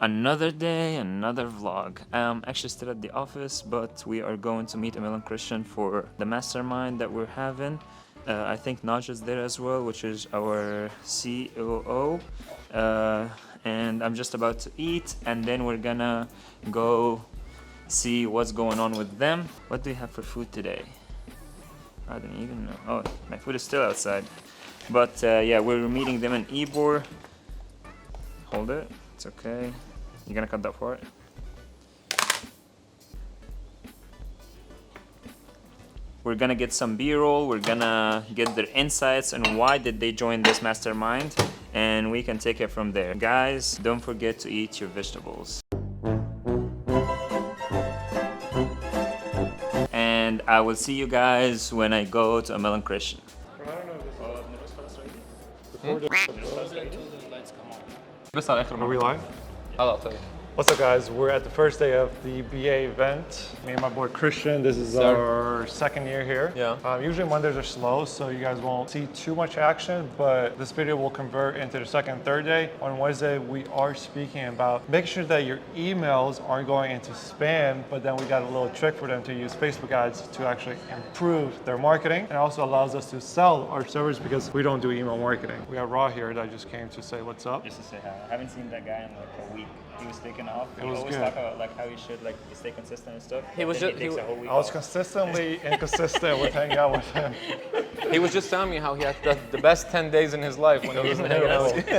Another day, another vlog. I'm actually still at the office, but we are going to meet Amel and Christian for the mastermind that we're having. I think Naj is there as well, which is our COO. And I'm just about to eat, and then we're gonna go see what's going on with them. What do you have for food today? I don't even know. Oh, my food is still outside. But yeah, we're meeting them in Ybor. Hold it. It's okay. You're gonna cut that part? We're gonna get some B-roll. We're gonna get their insights on why did they join this mastermind, and we can take it from there. Guys, don't forget to eat your vegetables. And I will see you guys when I go to Amel and Christian. Are we live? خلاص. What's up, guys? We're at the first day of the BA event. Me and my boy Christian, this is our second year here. Yeah. Usually Mondays are slow, so you guys won't see too much action, but this video will convert into the second and third day. On Wednesday, we are speaking about making sure that your emails aren't going into spam, but then we got a little trick for them to use Facebook ads to actually improve their marketing. And it also allows us to sell our service because we don't do email marketing. We got Ra here that just came to say what's up. Just to say hi. I haven't seen that guy in like a week. He was taking off. It We was always good. talk about like how you should like stay consistent and stuff. He was Then just- takes he- a whole week I was off. consistently inconsistent with hanging out with him. He was just telling me how he had the best 10 days in his life when he was hanging out with you.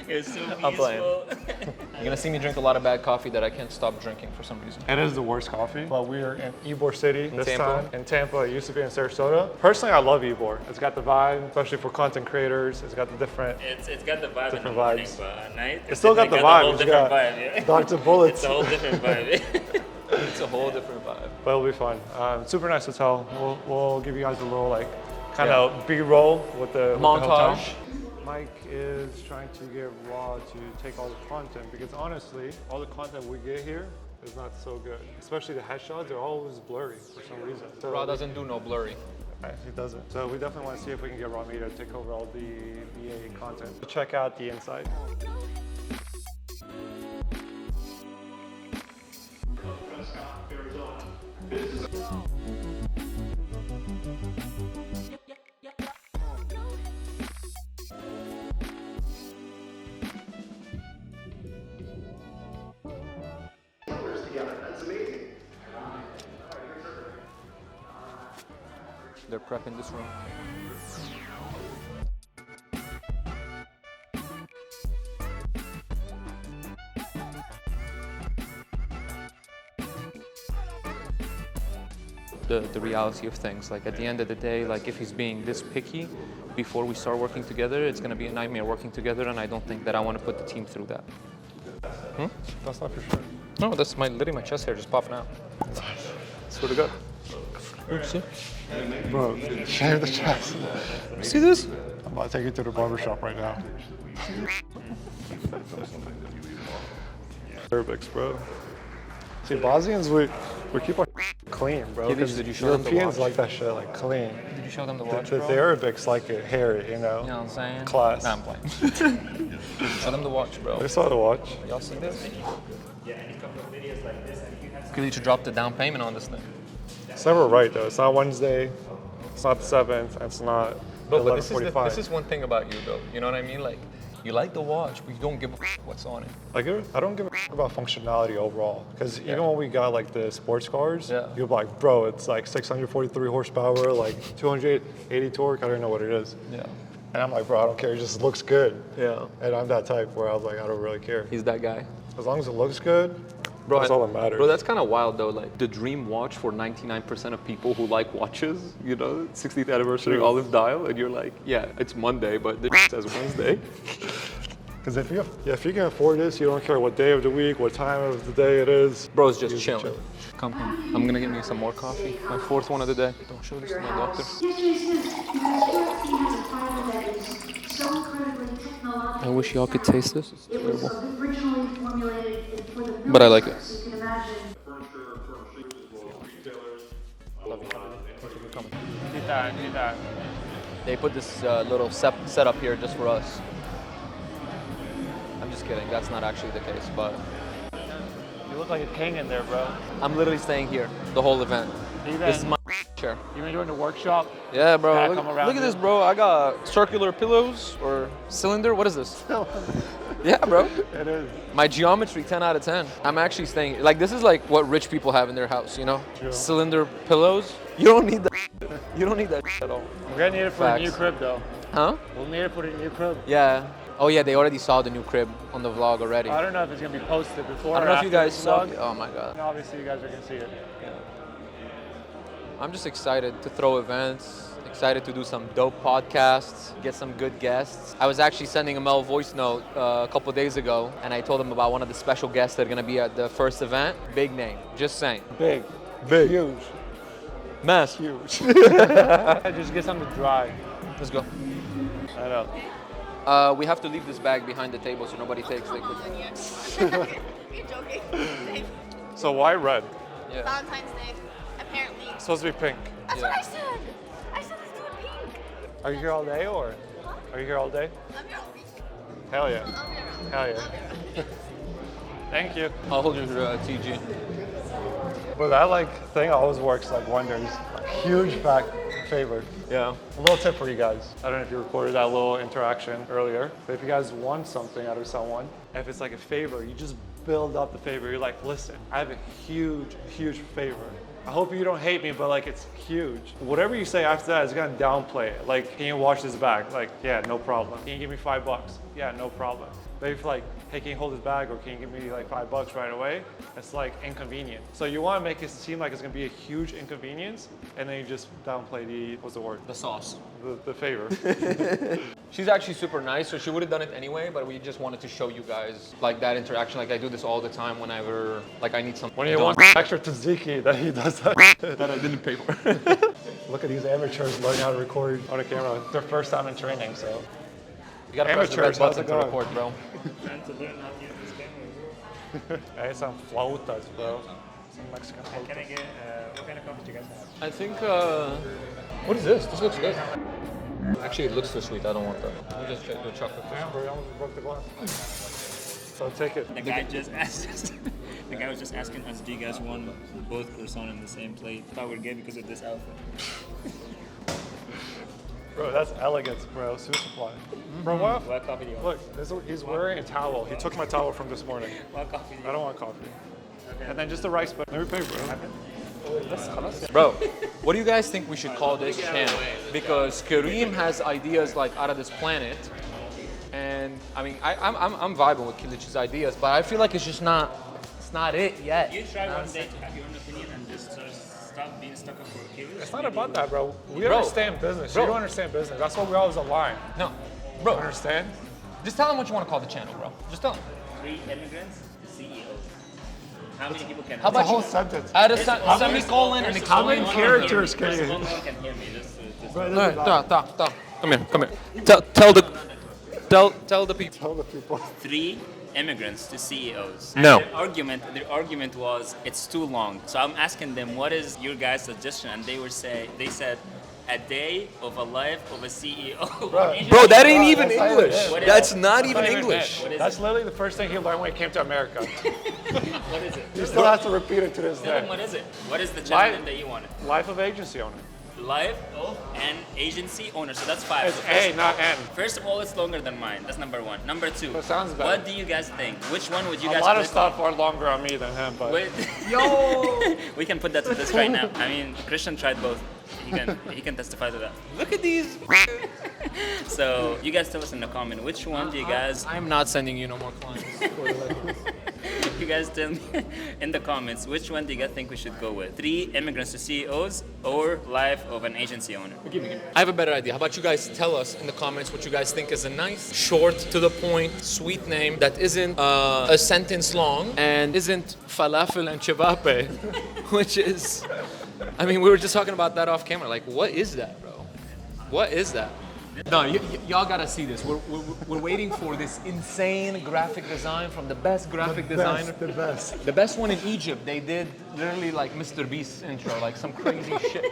It's so I'm playing. peaceful. You're gonna see me drink a lot of bad coffee that I can't stop drinking for some reason. It is the worst coffee, but we are in Ybor City this Tampa? time. In Tampa, it used to be in Sarasota. Personally, I love Ybor. It's got the vibe, especially for content creators. It's got the different. It's got the vibe in the Different morning, vibes. but at night It's still got the a vibe. whole It's different got vibe. Yeah. Dr. Bullets, It's a whole different vibe. It's a whole different vibe. but it'll be fun. Super nice hotel. We'll give you guys a little like kind of B-roll with the hotel. Montage. Mike is trying to get Raw to take all the content because honestly, all the content we get here is not so good. Especially the headshots, they're always blurry for some reason. So Raw doesn't do no blurry. Right, it doesn't. So we definitely want to see if we can get Raw Media to take over all the BA content. Check out the inside. They're prepping this room. The reality of things, like at the end of the day, like if he's being this picky before we start working together, it's gonna be a nightmare working together, and I don't think that I want to put the team through that. That's not for sure. No, that's literally my chest hair just popping out. Swear to God. Look, see? Bro, shave the chest. See this? I'm about to take you to the barbershop right now. Arabics, bro. See, Bosnians, we keep our clean, bro. Yeah, 'cause did you show them the Europeans watch? like that shit, like clean. Did you show them the watch, The bro? Arabics like it hairy, you know? You know what I'm saying? Class. Nah, I'm playing. Show them the watch, bro. They saw the watch. Y'all see this? Could you to drop the down payment on this thing? It's never right though. It's not Wednesday. It's not the 7th. It's not But this 11:45. is one thing about you, though. You know what I mean? Like, you like the watch, but you don't give a what's on it. Like, I don't give a about functionality overall. Because even when we got like the sports cars, Yeah. you'll be like, bro, it's like 643 horsepower, like 280 torque. I don't know what it is. Yeah. And I'm like, bro, I don't care. It just looks good. Yeah. And I'm that type where I was like, I don't really care. He's that guy. As long as it looks good, Bro, that's all that matters. Bro, that's kind of wild, though. Like, the dream watch for 99% of people who like watches, you know, 60th anniversary True. olive dial, and you're like, yeah, it's Monday, but this says Wednesday. Because if you can afford this, you don't care what day of the week, what time of the day it is. Bro's just Use it chilling. Come. I'm gonna get me some more coffee. My 4th one of the day. Don't show this to my doctor. Yesterday's news, because UFC has a fighter that is so incredibly technological. I wish y'all could taste this. It's It was terrible. originally formulated for the military, But I like it. so you can imagine. They put this little setup here just for us. I'm just just kidding. That's not actually the case, but You look like a king in there, bro. I'm literally staying here the whole event. This is my chair. You been doing the workshop? Yeah, bro. Gotta Look, come around look at here. this, bro. I got circular pillows or cylinder. What is this? Yeah, bro. It is. My geometry, 10 out of 10. I'm actually staying, like, this is like what rich people have in their house, you know? True. Cylinder pillows. You don't need that. You don't need that at all. We're gonna need it for a new Facts. crib, though. Huh? We'll need it for the new crib. Yeah. Oh, yeah, they already saw the new crib on the vlog already. I don't know if it's gonna be posted before I don't or know if you after guys the saw. vlog. Oh my god. And obviously, you guys are gonna see it. I'm just excited to throw events. Excited to do some dope podcasts, get some good guests. I was actually sending Amel a voice note a couple days ago, and I told him about one of the special guests that are gonna be at the first event. Big name. Just saying. Big. Big. Huge. Mess. Huge. Just get something dry. Let's go. I know. We have to leave this bag behind the table so nobody takes it. You're joking. So why red? Yeah. Valentine's Day, apparently. It's supposed to be pink. That's Yeah. what I said. I said let's do it pink. Are you here all day or? Are you here all day? I'm here all week. Hell yeah. I'll be around. Hell yeah. Thank you. I'll hold your TG. But that thing always works like wonders. Huge favor. Yeah. A little tip for you guys. I don't know if you recorded that little interaction earlier, but if you guys want something out of someone, if it's like a favor, you just build up the favor. You're like, listen, I have a huge favor. I hope you don't hate me, but it's huge. Whatever you say after that is gonna downplay it. Like, can you wash this bag? Like, yeah, no problem. Can you give me $5? Yeah, no problem. But if hey, can you hold this bag or can you give me $5 right away? It's inconvenient. So you wanna make it seem like it's gonna be a huge inconvenience and then you just downplay what's the word? The sauce. The favor. She's actually super nice, so she would have done it anyway, but we just wanted to show you guys that interaction. I do this all the time whenever I need something. When you want extra tzatziki, that he does that. that I didn't pay for. Look at these amateurs learning how to record on a camera. It's their first time in training, so. You gotta press the red Amateurs, how's button it to going? record, bro. Trying to learn how to use this camera. Hey, some flautas, bro. Some Mexican flautas. Can I get, what kind of coffee do you guys have? I think, what is this? This looks good. Actually, it looks too sweet. I don't want that. Let me just check the chocolate. Damn, bro, you almost broke the glass. So take it. The guy just asked us, the guy was just asking us, do you guys want both croissant in the same plate? Thought we're gay because of this outfit. Bro, that's elegance, bro. Super supply. Bro, what? What coffee do you want? Look, he's wearing a towel. He took my towel from this morning. What coffee do you I don't want coffee. And then just the rice, but let me pay, bro. Bro, what do you guys think we should call this channel? Because Kareem has ideas out of this planet, and I mean, I'm vibing with Kilich's ideas, but I feel like it's just not it yet. You try one day to have your own opinion and just sort of stop being stuck up for Achilles. It's not about that, bro. We Bro. understand business. Bro. You don't understand business. That's why we always align. No, bro, Understand? just tell him what you want to call the channel, bro. Just tell him. 3 immigrants to CEOs. How many people can? How That's a about whole you sentence. add a semicolon and How many explain? characters can First of all, you? no one can hear me. Just Bro, it No, doesn't matter. come here. Tell the people. Tell the people. 3 immigrants to CEOs. No. And their argument was it's too long. So I'm asking them, what is your guys' suggestion? And they said a day of a life of a CEO. Bro, that ain't even that's not English. it. What is That's it? not even Not even English. What is That's it? literally the first thing he learned when he came to America. What is it? He still has to repeat it to this Tell them day. what is it? What is the channel name that you wanted? Life of agency owner. Life of an agency owner. So that's 5. It's So first- A, not N. First of all, it's longer than mine. That's number 1. Number 2. That sounds better. What do you guys think? Which one would you A guys lot of click stuff on? are longer on me than him, but Wait. Yo! We can put that to this right now. I mean, Christian tried both. He can testify to that. Look at these. So you guys tell us in the comment which one do you guys I'm not sending you no more clients. you guys tell me in the comments which one do you guys think we should go with? 3 immigrants to CEOs or life of an agency owner? I have a better idea. How about you guys tell us in the comments what you guys think is a nice, short, to the point, sweet name that isn't a sentence long and isn't falafel and chevape, which is, I mean, we were just talking about that off camera. Like, what is that, bro? What is that? No, y'all gotta see this. We're waiting for this insane graphic design from the best graphic designer. The best. The best one in Egypt. They did literally like Mr. Beast's intro, like some crazy shit.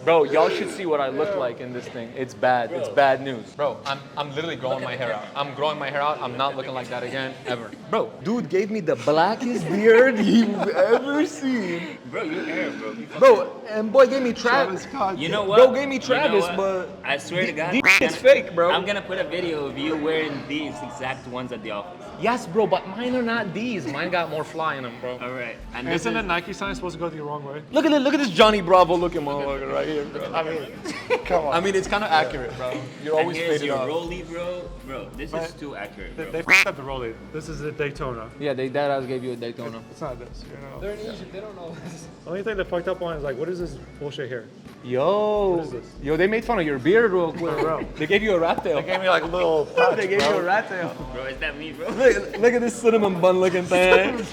Bro, y'all should see what I look like in this thing. It's bad. It's bad news. Bro, I'm literally growing my hair out. I'm growing my hair out. I'm not looking like that again, ever. Bro, dude gave me the blackest beard you've ever seen. Bro, your hair, bro. Bro, and boy gave me Travis. Scott. You know what? Bro gave me You know Travis, what? but I swear to God, it's fake, bro. I'm gonna put a video of you wearing these exact ones at the office. Yes, bro, but mine are not these. Mine got more fly in them, bro. All right. And this Isn't is, the Nike sign supposed to go the wrong way? Look at this Johnny Bravo looking motherfucker right here, bro. I mean, come on. I mean, it's kind of accurate, bro. You're and always here's faded your up. rollie, bro. Bro, this is too accurate, bro. They f***ed up the Rollie. This is the Daytona. Yeah, they dead ass gave you a Daytona. It's not this, you know. They're in Egypt. They don't know this. The only thing they fucked up on is like, what is this bullshit here? Yo, What is this? yo, they made fun of your beard real quick, Bro. They gave you a rat tail. They gave me like a little patch, They gave you bro. a rat tail. Bro, is that me, bro? Look at this cinnamon bun looking thing.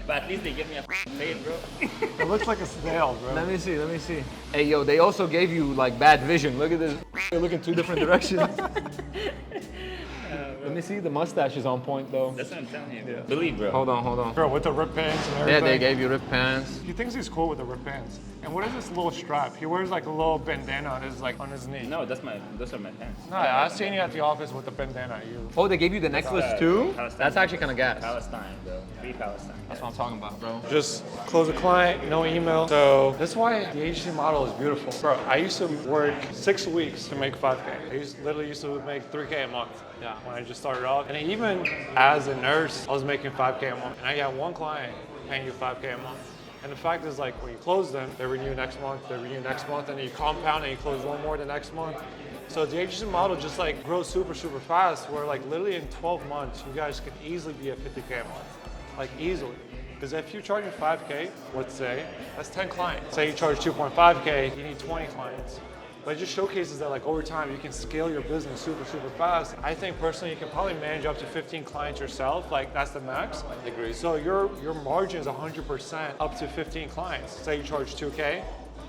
But at least they give me a fade, bro. It looks like a snail, bro. Let me see. Hey, yo, they also gave you like bad vision. Look at this. They look in two different directions. Let me see. The mustache is on point though. That's what I'm telling you, bro. Believe, bro. Hold on. Bro, with the rip pants and Yeah, everything. they gave you ripped pants. He thinks he's cool with the rip pants. And what is this little strap? He wears like a little bandana on his knee. No, those are my pants. No, I've seen you at the office with the bandana. You. Oh, they gave you the necklace too? Palestine. That's actually kind of gas. Palestine, bro. Free Palestine. That's what I'm talking about, bro. Just close a client, no email. So that's why the agency model is beautiful. Bro, I used to work 6 weeks to make 5K. I literally used to make 3K a month. Yeah, when I just started off. And even as a nurse, I was making 5K a month. And I got one client paying you 5K a month. And the fact is, like, when you close them, they renew next month, and then you compound and you close one more the next month. So the agency model just like grows super fast, where like literally in 12 months, you guys can easily be at 50K a month, like easily. Because if you're charging 5K, let's say, that's 10 clients. Say you charge 2.5K, you need 20 clients. But it just showcases that like over time, you can scale your business super fast. I think personally, you can probably manage up to 15 clients yourself. Like that's the max. Agreed. So your margin is 100% up to 15 clients. Say you charge 2K,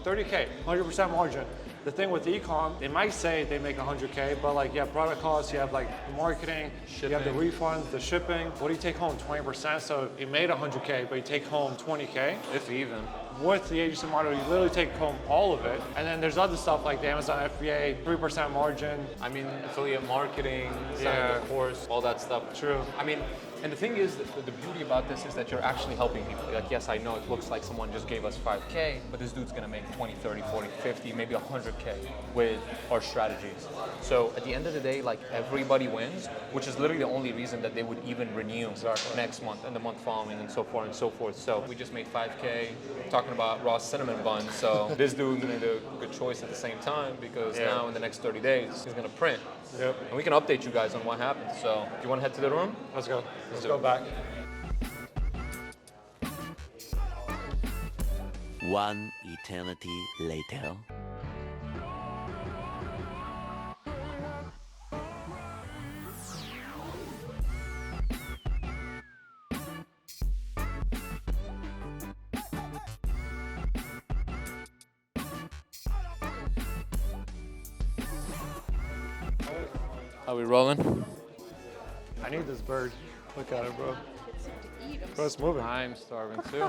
30K, 100% margin. The thing with e-com, they might say they make 100K, but like you have product costs, you have like marketing, you have the refunds, the shipping. What do you take home? 20%. So you made 100K, but you take home 20K. If even. With the agency model, you literally take home all of it. And then there's other stuff like the Amazon FBA, 3% margin. I mean, affiliate marketing, selling Yeah. the course, all that stuff. True. I mean, and the thing is, the beauty about this is that you're actually helping people. Like, yes, I know it looks like someone just gave us 5K, but this dude's gonna make 20, 30, 40, 50, maybe 100K with our strategies. So at the end of the day, like everybody wins, which is literally the only reason that they would even renew next month and the month following and so forth and so forth. So we just made 5K talking about raw cinnamon buns. So this dude made a good choice at the same time because now in the next 30 days, he's gonna print. Yep. And we can update you guys on what happens. So do you wanna head to the room? Let's go. Let's do go it. back. One eternity later. Are we rolling? I need this bird. Look at it, bro. Bro, it's moving. I'm starving too.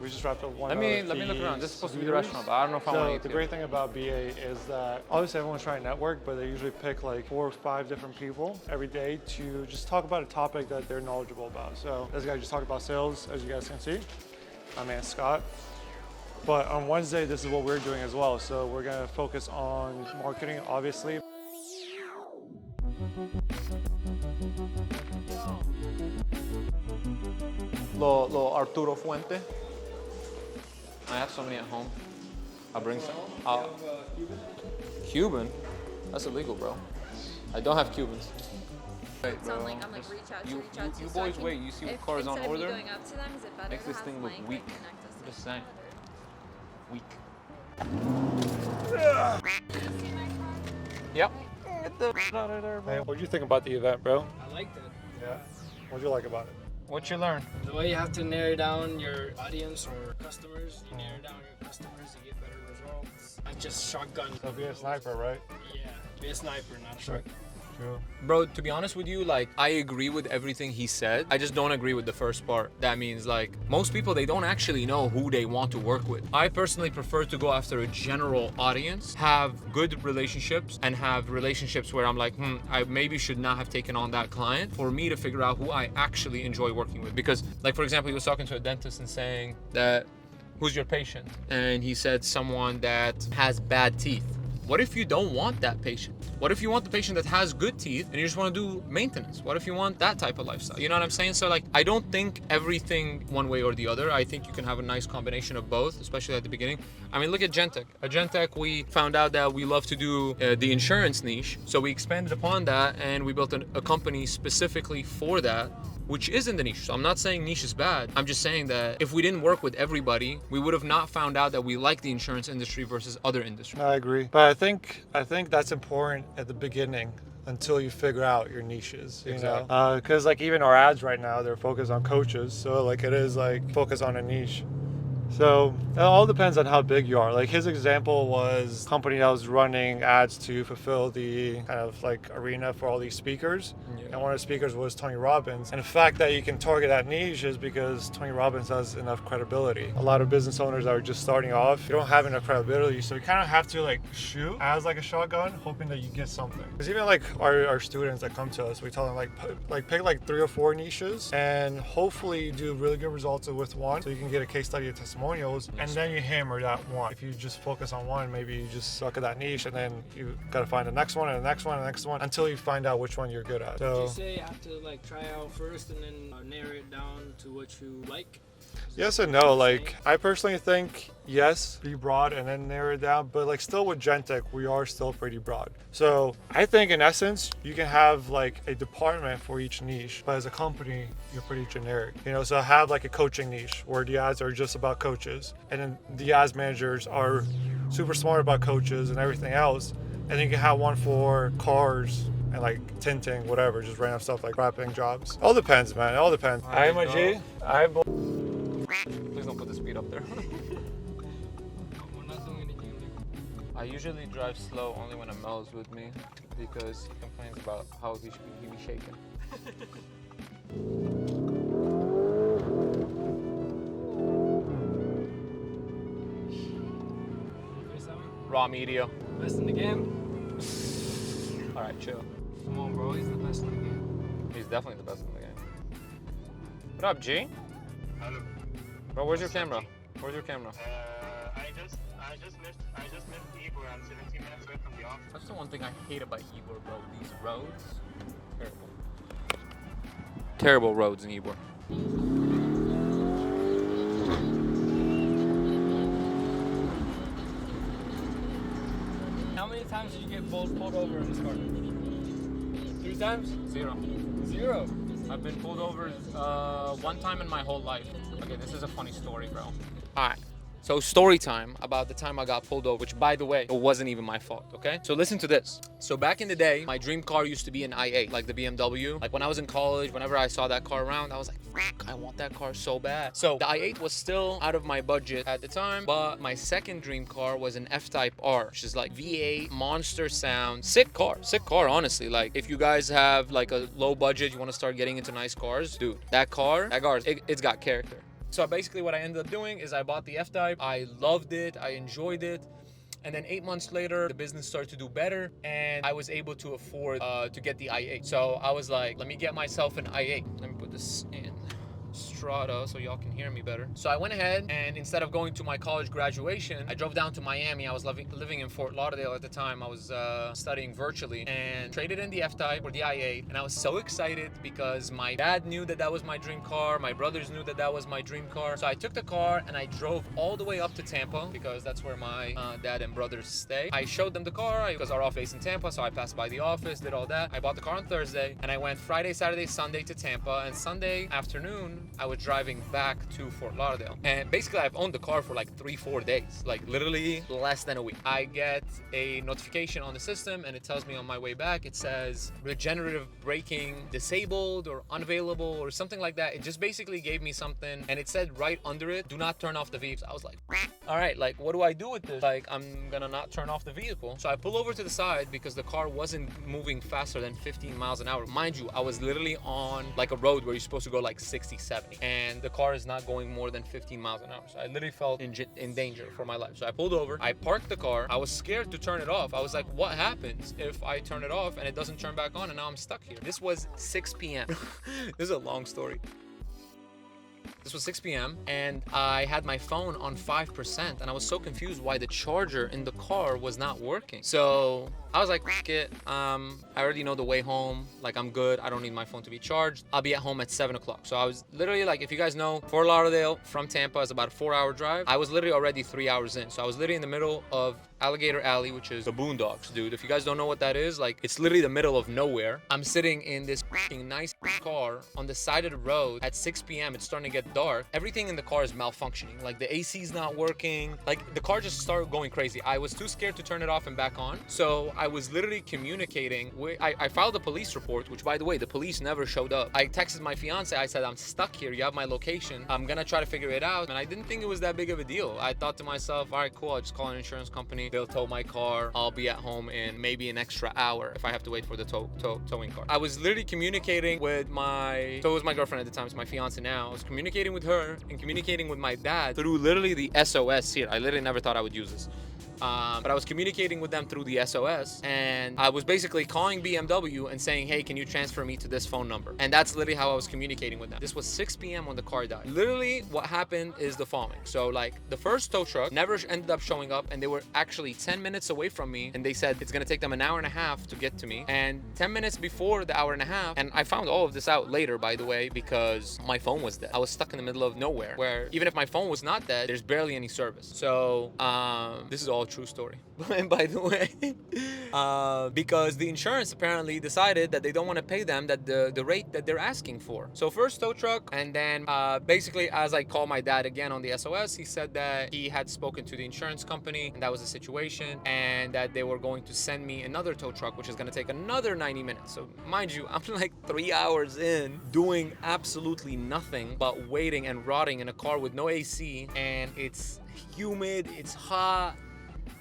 We just wrapped up one. Let me of look the around. This is supposed to be the series. restaurant, but I don't know if I want to So eat the here. great thing about BA is that obviously everyone's trying to network, but they usually pick like 4 or 5 different people every day to just talk about a topic that they're knowledgeable about. So this guy just talked about sales, as you guys can see. My man Scott. But on Wednesday, this is what we're doing as well. So we're gonna focus on marketing, obviously. Lo Arturo Fuente. I have so many at home. I'll bring some. Cuban? That's illegal, bro. I don't have Cubans. Wait, It's on like, I'm like reach out to. You So I boys can- wait, you see what if- cars on instead of me order? going up to them, is it better Makes to this have thing look Mike, like, weak. connect us I'm to just each saying. other? Weak. Yep. Hey, what do you think about the event, bro? I liked it. Yeah. What do you like about it? What you learn? The way you have to narrow down your audience or customers, you narrow down your customers, you get better results. Not just shotgun. So be a sniper, right? Yeah, be a sniper, not a shotgun. True. Bro, to be honest with you, like, I agree with everything he said. I just don't agree with the first part. That means, like, most people, they don't actually know who they want to work with. I personally prefer to go after a general audience, have good relationships, and have relationships where I'm like, I maybe should not have taken on that client, for me to figure out who I actually enjoy working with. Because, like, for example, he was talking to a dentist and saying that, who's your patient? And he said someone that has bad teeth. What if you don't want that patient? What if you want the patient that has good teeth and you just want to do maintenance? What if you want that type of lifestyle? You know what I'm saying? So like, I don't think everything one way or the other. I think you can have a nice combination of both, especially at the beginning. I mean, look at Gentech. At Gentech, we found out that we love to do the insurance niche. So we expanded upon that and we built a company specifically for that, which is in the niche. So I'm not saying niche is bad. I'm just saying that if we didn't work with everybody, we would have not found out that we like the insurance industry versus other industries. I agree. But I think that's important at the beginning until you figure out your niches, you know? Because like even our ads right now, they're focused on coaches. So like it is like focus on a niche. So it all depends on how big you are. Like his example was a company that was running ads to fulfill the kind of like arena for all these speakers. Yeah. And one of the speakers was Tony Robbins. And the fact that you can target that niche is because Tony Robbins has enough credibility. A lot of business owners that are just starting off, they don't have enough credibility. So you kind of have to like shoot as like a shotgun, hoping that you get something. Because even like our students that come to us, we tell them like pick like 3 or 4 niches and hopefully you do really good results with one so you can get a case study of testimonials and then you hammer that one. If you just focus on one, maybe you just suck at that niche and then you got to find the next one and the next one and the next one until you find out which one you're good at. So Would you say you have to like try out first and then narrow it down to what you like? yes and no. Like I personally think yes, be broad and then narrow it down. But like still with Gentech, we are still pretty broad. So I think in essence, you can have like a department for each niche, but as a company, you're pretty generic. You know, so have like a coaching niche where the ads are just about coaches, and then the ads managers are super smart about coaches and everything else. And then you can have one for cars and like tinting, whatever, just random stuff like wrapping jobs. All depends, man. It all depends. I'm a G. Please don't put the speed up there. We're not doing anything illegal. I usually drive slow only when Amel's with me because he complains about how he be shaking. Raw media. Best in the game? All right, chill. Come on, bro. He's the best in the game. He's definitely the best in the game. What up, G? Hello. Bro, where's your camera? Where's your camera? I just missed Igor. I'm 17 minutes away from the office. That's the one thing I hate about Ybor, bro. These roads, terrible. Terrible roads in Ybor. How many times did you get pulled over in this car? 3 times? 0. 0. I've been pulled over one time in my whole life. Okay, this is a funny story, bro. All right. So story time about the time I got pulled over, which by the way, it wasn't even my fault, okay? So listen to this. So back in the day, my dream car used to be an i8, like the BMW. Like when I was in college, whenever I saw that car around, I was like, fuck, I want that car so bad. So the i8 was still out of my budget at the time, but my second dream car was an F-Type R, which is like V8, monster sound, sick car, honestly. Like if you guys have like a low budget, you want to start getting into nice cars, dude, that car, it's got character. So basically what I ended up doing is I bought the F-Type. I loved it. I enjoyed it. And then 8 months later, the business started to do better and I was able to afford to get the i8. So I was like, let me get myself an i8. Let me put this in Strata so y'all can hear me better. So I went ahead and instead of going to my college graduation, I drove down to Miami. I was living in Fort Lauderdale at the time. I was studying virtually and traded in the F-Type for the i8. And I was so excited because my dad knew that that was my dream car. My brothers knew that that was my dream car. So I took the car and I drove all the way up to Tampa because that's where my dad and brothers stay. I showed them the car because our office is in Tampa. So I passed by the office, did all that. I bought the car on Thursday and I went Friday, Saturday, Sunday to Tampa. And Sunday afternoon, I was driving back to Fort Lauderdale. And basically I've owned the car for like 3-4 days, like literally less than a week. I get a notification on the system and it tells me on my way back, it says regenerative braking disabled or unavailable or something like that. It just basically gave me something and it said right under it, do not turn off the vehicle. I was like, all right, like what do I do with this? Like I'm gonna not turn off the vehicle. So I pull over to the side because the car wasn't moving faster than 15 miles an hour. Mind you, I was literally on like a road where you're supposed to go like 60, 70 and the car is not going more than 15 miles an hour. So I literally felt in danger for my life. So I pulled over, I parked the car. I was scared to turn it off. I was like, what happens if I turn it off and it doesn't turn back on and now I'm stuck here? This was 6 p.m. This is a long story. This was 6 p.m. and I had my phone on 5% and I was so confused why the charger in the car was not working. So I was like, F it. I already know the way home. Like I'm good. I don't need my phone to be charged. I'll be at home at 7 o'clock. So I was literally like, if you guys know, Fort Lauderdale from Tampa is about a 4-hour drive. I was literally already 3 hours in. So I was literally in the middle of Alligator Alley, which is the boondocks, dude. If you guys don't know what that is, like it's literally the middle of nowhere. I'm sitting in this nice car on the side of the road at 6 p.m. It's starting to get dark. Everything in the car is malfunctioning. Like the AC's not working. Like the car just started going crazy. I was too scared to turn it off and back on. So I was literally communicating with, I filed a police report, which by the way, the police never showed up. I texted my fiance. I said, I'm stuck here. You have my location. I'm gonna try to figure it out. And I didn't think it was that big of a deal. I thought to myself, all right, cool. I'll just call an insurance company. They'll tow my car. I'll be at home in maybe an extra hour if I have to wait for the towing car. I was literally communicating with it was my girlfriend at the time. It's my fiance now. I was communicating with her and communicating with my dad through literally the SOS here. I literally never thought I would use this. But I was communicating with them through the SOS and I was basically calling BMW and saying, hey, can you transfer me to this phone number? And that's literally how I was communicating with them. This was 6 p.m. when the car died. Literally what happened is the following. So like the first tow truck never ended up showing up and they were actually 10 minutes away from me and they said it's gonna take them an hour and a half to get to me. And 10 minutes before the hour and a half, and I found all of this out later, by the way, because my phone was dead. I was stuck in the middle of nowhere where even if my phone was not dead, there's barely any service. So this is all true story. And by the way, because the insurance apparently decided that they don't want to pay them the rate that they're asking for. So first tow truck, and then basically as I called my dad again on the SOS, he said that he had spoken to the insurance company and that was the situation and that they were going to send me another tow truck, which is going to take another 90 minutes. So mind you, I'm like 3 hours in doing absolutely nothing but waiting and rotting in a car with no AC and it's humid, it's hot.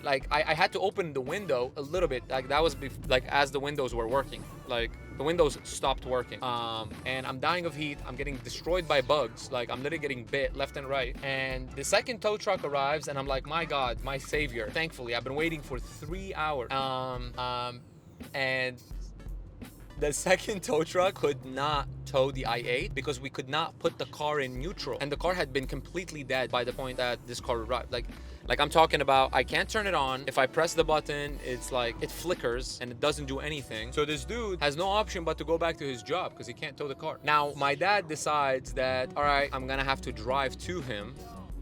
Like I had to open the window a little bit, like that was like as the windows were working, like the windows stopped working, and I'm dying of heat. I'm getting destroyed by bugs, like I'm literally getting bit left and right. And the second tow truck arrives and I'm like, my God, my savior. Thankfully, I've been waiting for 3 hours, and the second tow truck could not tow the i8 because we could not put the car in neutral, and the car had been completely dead by the point that this car arrived. Like I'm talking about, I can't turn it on. If I press the button, it's like it flickers and it doesn't do anything. So this dude has no option but to go back to his job because he can't tow the car. Now my dad decides that, all right, I'm gonna have to drive to him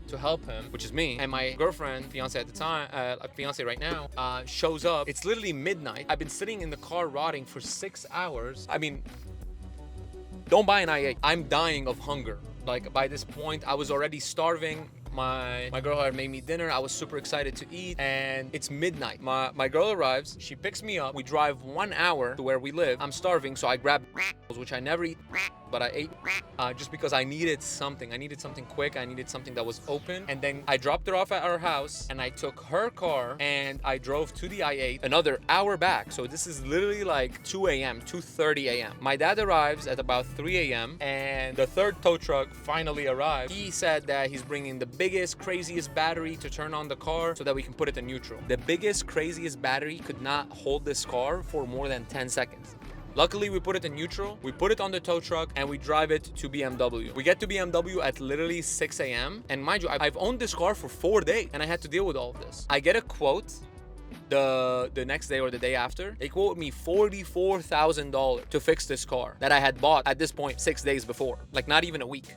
to help him, which is me. And my girlfriend, fiance at the time, fiance right now, shows up. It's literally midnight. I've been sitting in the car rotting for 6 hours. I mean, don't buy an i8. I'm dying of hunger. Like by this point, I was already starving. My girl had made me dinner. I was super excited to eat, and it's midnight. My girl arrives. She picks me up. We drive 1 hour to where we live. I'm starving, so I grab which I never eat, but I ate just because I needed something. I needed something quick. I needed something that was open. And then I dropped her off at our house, and I took her car, and I drove to the i8 another hour back. So this is literally like 2 a.m., 2:30 a.m. My dad arrives at about 3 a.m., and the third tow truck finally arrived. He said that he's bringing the biggest, craziest battery to turn on the car so that we can put it in neutral. The biggest, craziest battery could not hold this car for more than 10 seconds. Luckily, we put it in neutral, we put it on the tow truck, and we drive it to BMW. We get to BMW at literally 6 a.m. And mind you, I've owned this car for 4 days, and I had to deal with all of this. I get a quote the next day or the day after. They quote me $44,000 to fix this car that I had bought at this point 6 days before, like not even a week.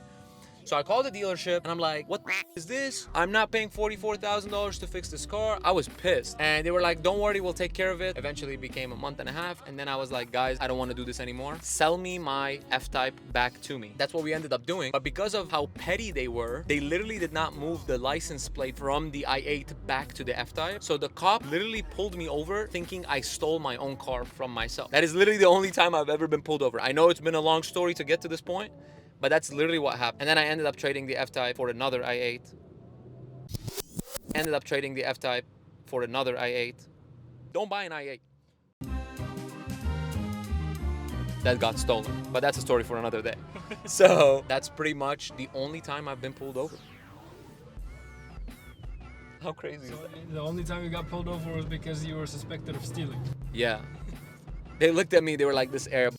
So I called the dealership and I'm like, what is this? I'm not paying $44,000 to fix this car. I was pissed. And they were like, don't worry, we'll take care of it. Eventually it became a month and a half. And then I was like, guys, I don't want to do this anymore. Sell me my F-Type back to me. That's what we ended up doing. But because of how petty they were, they literally did not move the license plate from the i8 back to the F-Type. So the cop literally pulled me over thinking I stole my own car from myself. That is literally the only time I've ever been pulled over. I know it's been a long story to get to this point, but that's literally what happened. And then I ended up trading the F-Type for another i8. Ended up trading the F-Type for another i8. Don't buy an i8. That got stolen, but that's a story for another day. So that's pretty much the only time I've been pulled over. How crazy is that? The only time you got pulled over was because you were suspected of stealing. Yeah. They looked at me, they were like, this Arab.